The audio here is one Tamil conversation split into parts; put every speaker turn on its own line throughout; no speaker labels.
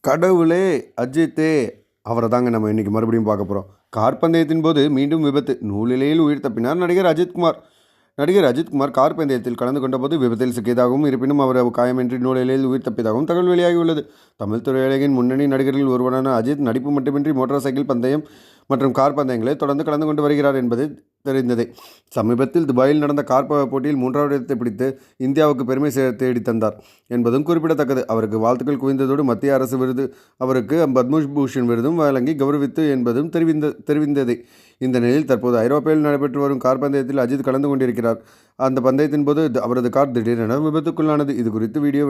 கடவுளே! அஜித்தே! அவர தாங்க நம்ம இன்னைக்கு மறுபடியும் பார்க்க போறோம். கார் பந்தயத்தின் போது மீண்டும் விபத்து. நூலிழையில் உயிர் தப்பினார் நடிகர் அஜித்குமார். நடிகர் அஜித்குமார் கார் பந்தயத்தில் கலந்து கொண்டபோது விபத்தில் சிக்கியதாகவும், இருப்பினும் அவர் காயமின்றி நூலிழையில் உயிர் தப்பியதாகவும் தகவல் வெளியாகியுள்ளது. தமிழ் திரையுலகின் முன்னணி நடிகர்களில் ஒருவரான அஜித் நடிப்பு மட்டுமின்றி மோட்டார் சைக்கிள் பந்தயம் மற்றும் கார் பந்தயங்களை தொடர்ந்து கலந்து கொண்டு வருகிறார் என்பது தெரிந்ததே. சமீபத்தில் துபாயில் நடந்த கார் போட்டியில் 3வது இடத்தை பிடித்து இந்தியாவுக்கு பெருமை தேடி தந்தார் என்பதும் குறிப்பிடத்தக்கது. அவருக்கு வாழ்த்துக்கள் குவிந்ததோடு மத்திய அரசு விருது அவருக்கு பத்மபூஷன் விருதும் வழங்கி கௌரவித்து என்பதும் தெரிவித்ததே. இந்த நிலையில் தற்போது ஐரோப்பாவில் நடைபெற்று வரும் கார் பந்தயத்தில் அஜித் கலந்து கொண்டிருக்கிறார். அந்த பந்தயத்தின் போது அவரது கார் திடீரென விபத்துக்குள்ளானது. இது குறித்து வீடியோ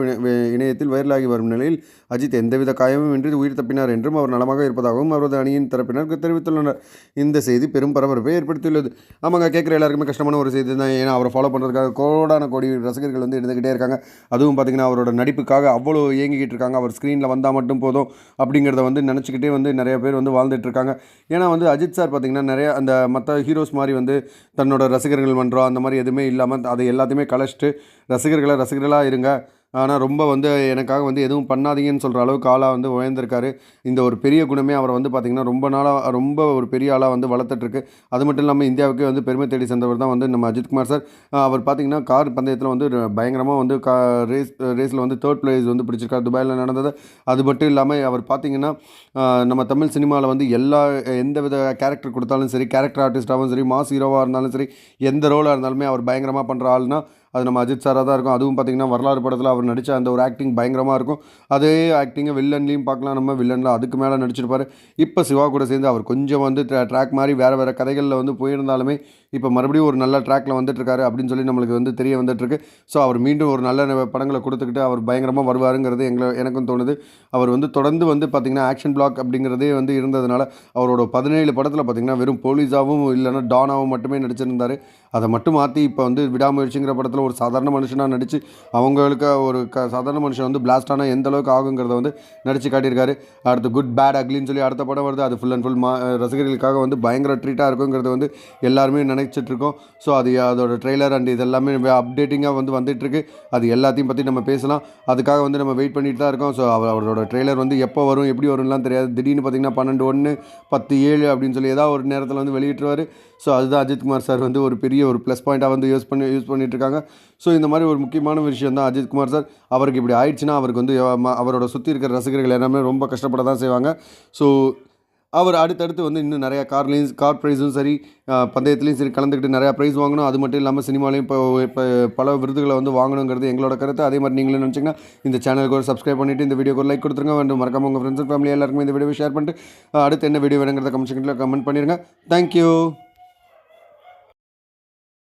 இணையத்தில் வைரலாகி வரும் நிலையில் அஜித் எந்தவித காயமும் இன்றி உயிர் தப்பினார் என்றும் அவர் நலமாக இருப்பதாகவும் அவரது அணியின் தரப்பினர் தெரிவித்துள்ளனர். இந்த செய்தி பெரும் பரபரப்பை ஏற்படுத்தியுள்ளது. ஆமாங்க, கேட்குற எல்லாருக்குமே கஷ்டமான ஒரு செய்தி தான். ஏன்னா அவரை ஃபாலோ பண்ணுறதுக்காக கோடி ரசிகர்கள் வந்து இருந்துக்கிட்டே இருக்காங்க. அதுவும் பார்த்திங்கன்னா அவரோட நடிப்புக்காக அவ்வளோ இயங்கிக்கிட்டு இருக்காங்க. அவர் ஸ்க்ரீனில் வந்தால் மட்டும் போதும் அப்படிங்கிறத வந்து நினச்சிக்கிட்டே வந்து நிறைய பேர் வந்து வாழ்ந்துட்டு இருக்காங்க. ஏன்னா வந்து அஜித் சார் பார்த்திங்கன்னா நிறைய அந்த மற்ற ஹீரோஸ் மாதிரி வந்து தன்னோட ரசிகர்கள் மன்றம் அந்த மாதிரி எதுவுமே இல்லாமல் அதை எல்லாத்தையுமே கலைச்சிட்டு ரசிகர்களாக இருங்க, ஆனால் ரொம்ப வந்து எனக்காக வந்து எதுவும் பண்ணாதீங்கன்னு சொல்கிற அளவுக்கு ஆளாக வந்து உயர்ந்திருக்காரு. இந்த ஒரு பெரிய குணமே அவரை வந்து பார்த்திங்கன்னா ரொம்ப ஒரு பெரிய ஆளாக வந்து வளர்த்துட்ருக்கு. அது மட்டும் இல்லாமல் இந்தியாவுக்கே வந்து பெருமை தேடி சென்றவர் தான் வந்து நம்ம அஜித்குமார் சார். அவர் பார்த்திங்கன்னா கார் பந்தயத்தில் வந்து பயங்கரமாக வந்து ரேஸில் வந்து 3rd ப்ரைஸ் வந்து பிடிச்சிருக்காரு துபாயில் நடந்தது. அது மட்டும் இல்லாமல் அவர் பார்த்திங்கன்னா நம்ம தமிழ் சினிமாவில் வந்து எந்த வித கேரக்டர் கொடுத்தாலும் சரி, கேரக்டர் ஆர்டிஸ்ட்டாகவும் சரி, மாஸ் ஹீரோவாக இருந்தாலும் சரி, எந்த ரோலாக இருந்தாலுமே அவர் பயங்கரமாக பண்ணுற ஆள்னா அது நம்ம அஜித் சாராக தான் இருக்கும். அதுவும் பார்த்திங்கன்னா வரலாறு படத்தில் அவர் நடித்த அந்த ஒரு ஆக்டிங் பயங்கரமாக இருக்கும். அதே ஆக்டிங்கை வில்லன்லேயும் பார்க்கலாம். நம்ம வில்லனில் அதுக்கு மேலே நடிச்சிருப்பார். இப்போ சிவா கூட சேர்ந்து அவர் கொஞ்சம் வந்து ட்ராக் மாதிரி வேறு கதைகளில் வந்து போயிருந்தாலுமே இப்போ மறுபடியும் ஒரு நல்ல ட்ராக்கில் வந்துட்டுருக்காரு அப்படின்னு சொல்லி நம்மளுக்கு வந்து தெரிய வந்துட்டுருக்கு. ஸோ அவர் மீண்டும் ஒரு நல்ல படங்களை கொடுத்துக்கிட்டு அவர் பயங்கரமாக வருவாருங்கிறது எனக்கும் தோணுது. அவர் வந்து தொடர்ந்து வந்து பார்த்திங்கன்னா ஆக்ஷன் பிளாக் அப்படிங்கிறதே வந்து இருந்ததுனால அவரோட 17 படத்தில் பார்த்திங்கன்னா வெறும் போலீஸாகவும் இல்லைன்னா டானாகவும் மட்டுமே நடிச்சிருந்தார். அதை மட்டும் மாற்றி இப்போ வந்து விடாமுயற்சிங்கிற படத்தில் ஒரு சாதாரண மனுஷனாக நடித்து அவங்களுக்கு ஒரு சாதாரண மனுஷன் வந்து பிளாஸ்டானால் எந்த அளவுக்கு ஆகுங்கிறத வந்து நடித்து காட்டியிருக்காரு. அடுத்து குட் பேட் அக்லின்னு சொல்லி அடுத்த படம் வருது. அது ஃபுல் அண்ட் ஃபுல் ரசிகர்களுக்காக வந்து பயங்கர ட்ரீட்டாக இருக்குங்கிறது வந்து எல்லாருமே நினைச்சிட்ருக்கோம். ஸோ அதோட ட்ரெய்லர் அண்ட் இதெல்லாமே அப்டேட்டிங்காக வந்து வந்துட்டுருக்கு. அது எல்லாத்தையும் பற்றி நம்ம பேசலாம். அதுக்காக வந்து நம்ம வெயிட் பண்ணிட்டு தான் இருக்கோம். ஸோ அவரோட ட்ரெய்லர் வந்து எப்போ வரும் எப்படி வரும்லாம் தெரியாது. திடீர்னு பார்த்திங்கன்னா 12/1 10/7 அப்படின்னு சொல்லி ஏதாவது ஒரு நேரத்தில் வந்து வெளியிட்டுருவார். ஸோ அதுதான் அஜித்குமார் சார் வந்து ஒரு பெரிய ஒரு ப்ளஸ் பாயிண்ட்டாக வந்து யூஸ் பண்ணிட்டுருக்காங்க. ஸோ இந்த மாதிரி ஒரு முக்கியமான விஷயம் தான் அஜித்குமார் சார். அவருக்கு இப்படி ஆயிடுச்சுன்னா அவருக்கு வந்து அவரோட சுற்றி இருக்கிற ரசிகர்கள் எல்லாமே ரொம்ப கஷ்டப்பட தான் செய்வாங்க. ஸோ அவர் அடுத்தடுத்து வந்து இன்னும் நிறையா கார் ப்ரைஸும் சரி, பந்தயத்துலேயும் சரி கலந்துக்கிட்டு நிறையா ப்ரைஸ் வாங்கணும். அது மட்டும் இல்லாமல் சினிமாலையும் இப்போ பல விருதுகளை வந்து வாங்கணுங்கிறது எங்களோட கருத்து. அதே மாதிரி நீங்களும் நினச்சிங்கன்னா இந்த சேனலுக்கு ஒரு சப்ஸ்கிரைப் பண்ணிவிட்டு இந்த வீடியோக்கு ஒரு லைக் கொடுத்துருங்க. வேண்டும் மறக்காம உங்கள் ஃப்ரெண்ட்ஸ் அண்ட் ஃபேமிலி எல்லாருக்குமே இந்த வீடியோவை ஷேர் பண்ணிட்டு அடுத்து என்ன வீடியோ வேணுங்கிறத கமெண்ட் பண்ணிடுங்க. தேங்க்யூ.